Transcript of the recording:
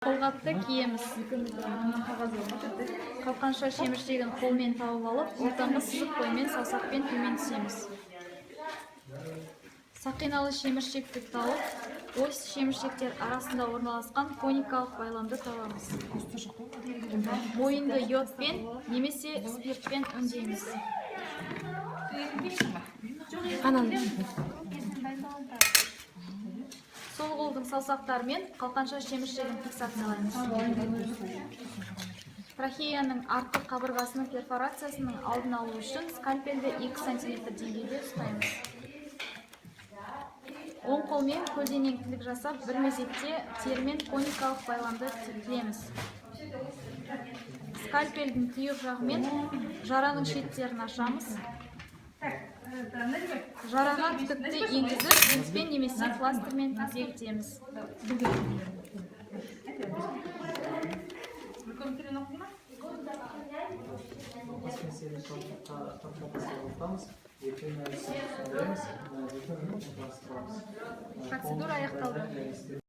Қолғапты киеміз. Қалқанша шеміршегін қолмен тауып алып, ортаңғы сызық бойымен саусақпен төмен түсеміз. Сақиналы шеміршекті тауып, ось шеміршектер арасында орналасқан коникалық байламды табамыз. Мойынды йодпен немесе спиртпен өңдейміз. Сол қолдың саусақтарымен қалқанша шеміршегін фиксациялаймыз. Трахеяның артқы қабырғасының перфорациясының алдын алу үшін скальпелді 2 см деңгейде ұстаймыз. Оң қолмен көлденеңдік жасап, бір мезетте термен коникалық байламды тілеміз. Скальпелдің түйір жағымен жараның шеттерін ашамыз. Жараға түтікті енгізіп, бензбен немесе пластырмен бекітеміз. Процедура аяқталды.